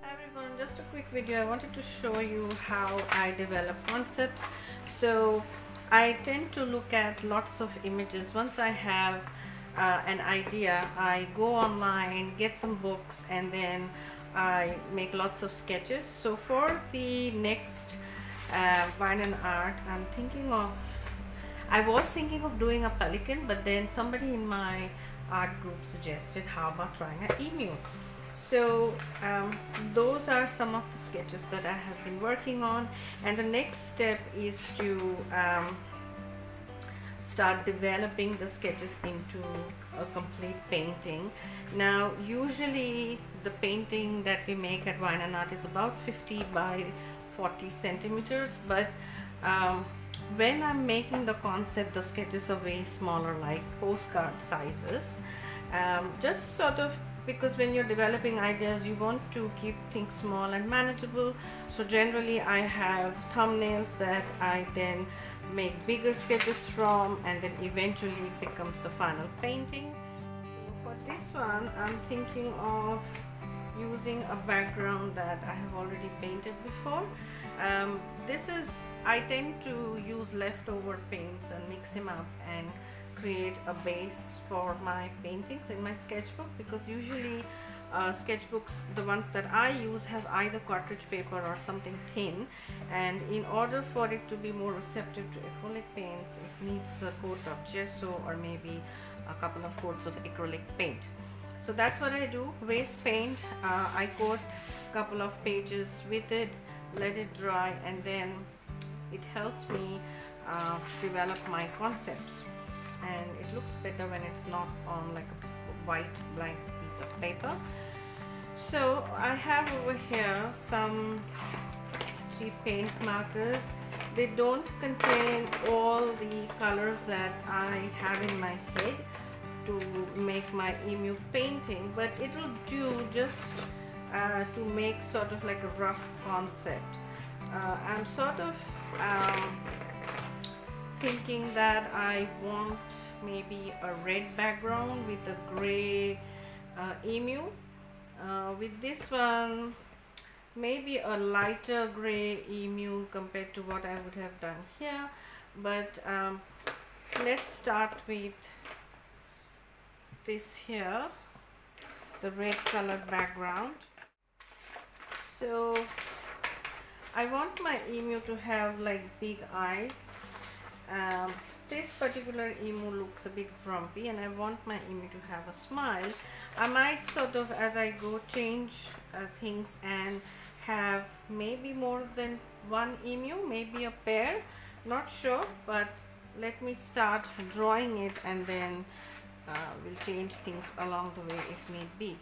Hi everyone, just a quick video. I wanted to show you how I develop concepts. So I tend to look at lots of images. Once I have an idea, I go online, get some books, and then I make lots of sketches. So for the next wine and art, I was thinking of doing a pelican, but then somebody in my art group suggested how about trying an emu. So those are some of the sketches that I have been working on, and the next step is to start developing the sketches into a complete painting. Now usually the painting that we make at Wine and Art is about 50 by 40 centimeters, but when I'm making the concept, the sketches are way smaller, like postcard sizes. Just sort of, because when you're developing ideas you want to keep things small and manageable, so generally I have thumbnails that I then make bigger sketches from, and then eventually it becomes the final painting. So for this one I'm thinking of using a background that I have already painted before. I tend to use leftover paints and mix them up and create a base for my paintings in my sketchbook, because usually sketchbooks, the ones that I use, have either cartridge paper or something thin, and in order for it to be more receptive to acrylic paints, it needs a coat of gesso or maybe a couple of coats of acrylic paint. So that's what I do. Waste paint, I coat a couple of pages with it, let it dry, and then it helps me develop my concepts, and it looks better when it's not on like a white blank piece of paper. So I have over here some cheap paint markers. They don't contain all the colors that I have in my head to make my emu painting, but it will do just to make sort of like a rough concept. I'm sort of thinking that I want maybe a red background with a gray emu. With this one, maybe a lighter gray emu compared to what I would have done here, but let's start with this here, the red colored background. So I want my emu to have like big eyes. This particular emu looks a bit grumpy, and I want my emu to have a smile. I might sort of, as I go, change things and have maybe more than one emu, maybe a pair, not sure, but let me start drawing it, and then we'll change things along the way if need be.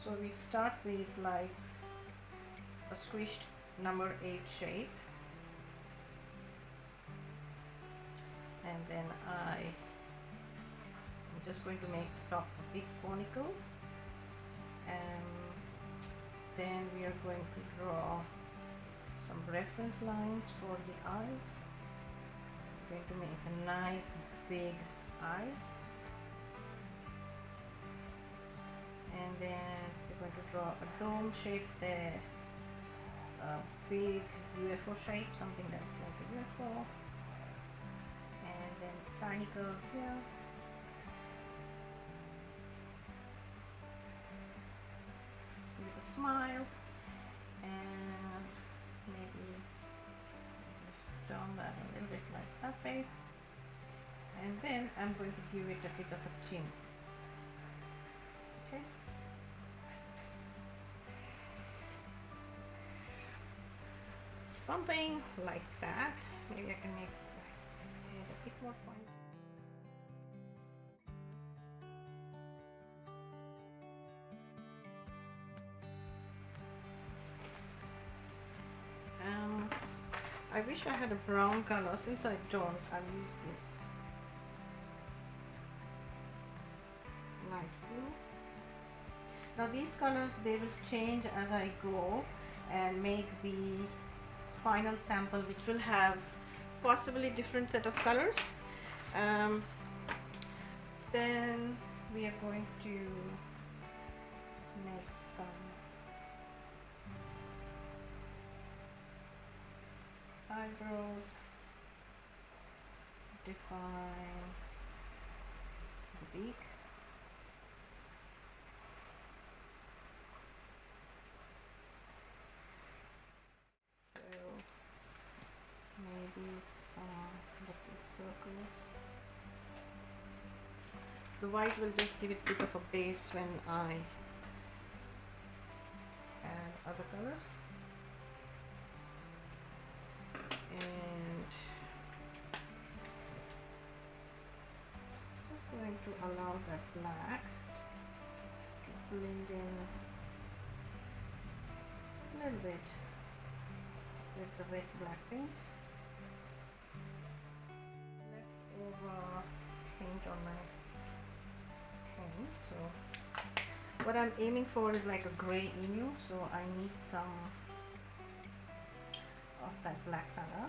So we start with like a squished number 8 shape, and then I'm just going to make the top a big conical, and then we are going to draw some reference lines for the eyes. I'm going to make a nice big eyes, and then we're going to draw a dome shape there, a big UFO shape, something that's like a UFO, and then tiny curve here, with a smile, and maybe just turn that a little bit like that way, and then I'm going to give it a bit of a chin. Okay. Something like that. Maybe I can make the head a bit more pointy. I wish I had a brown color. Since I don't, I'll use this light blue. Now these colors, they will change as I go and make the final sample which will have possibly different set of colors. Then we are going to make some eyebrows, define the beak. So maybe some little circles. The white will just give it a bit of a base when I add other colors. And just going to allow that black to blend in a little bit with the wet black paint. Leftover paint on my pen, so what I'm aiming for is like a gray emu, so I need some of that black color.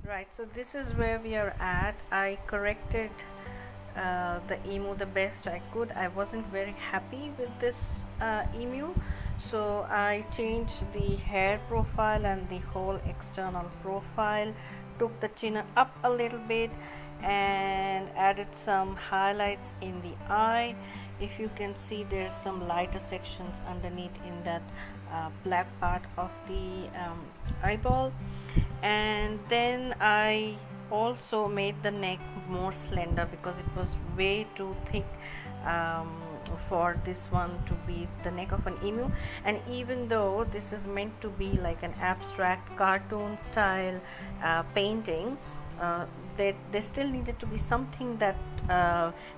Right, so this is where we are at. I corrected the emu the best I could. I wasn't very happy with this emu, so I changed the hair profile and the whole external profile, took the chin up a little bit and added some highlights in the eye. If you can see, there's some lighter sections underneath in that black part of the eyeball. And then I also made the neck more slender because it was way too thick for this one to be the neck of an emu. And even though this is meant to be like an abstract cartoon style painting, there still needed to be something that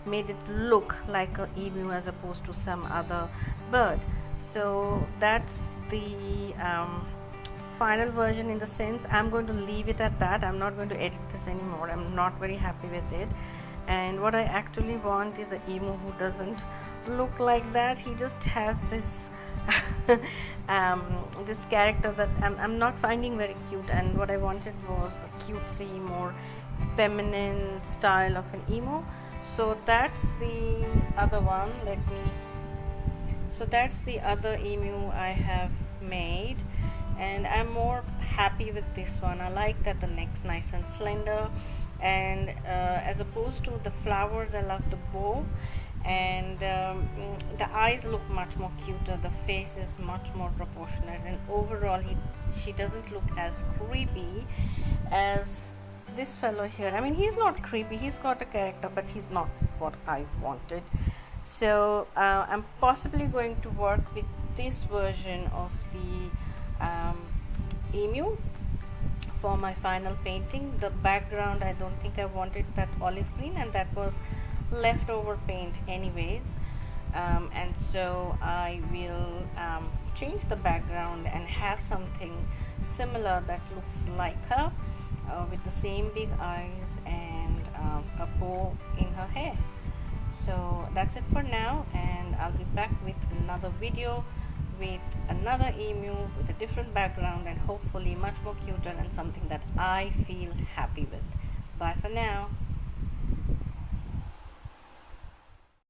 made it look like a emu as opposed to some other bird. So that's the final version. In the sense, I'm going to leave it at that. I'm not going to edit this anymore. I'm not very happy with it, and what I actually want is a emu who doesn't look like that. He just has this this character that I'm not finding very cute, and what I wanted was a cutesy, more feminine style of an emu. So that's the other one. So that's the other emu I have made, and I'm more happy with this one. I like that the neck's nice and slender, and as opposed to the flowers, I love the bow, and the eyes look much more cuter, the face is much more proportionate, and overall she doesn't look as creepy as this fellow here. I mean, he's not creepy, he's got a character, but he's not what I wanted. So I'm possibly going to work with this version of the emu for my final painting. The background, I don't think I wanted that olive green, and that was leftover paint anyways, and so I will change the background and have something similar that looks like her, with the same big eyes and a bow in her hair. So that's it for now, and I'll be back with another video with another emu with a different background, and hopefully much more cuter and something that I feel happy with. Bye for now.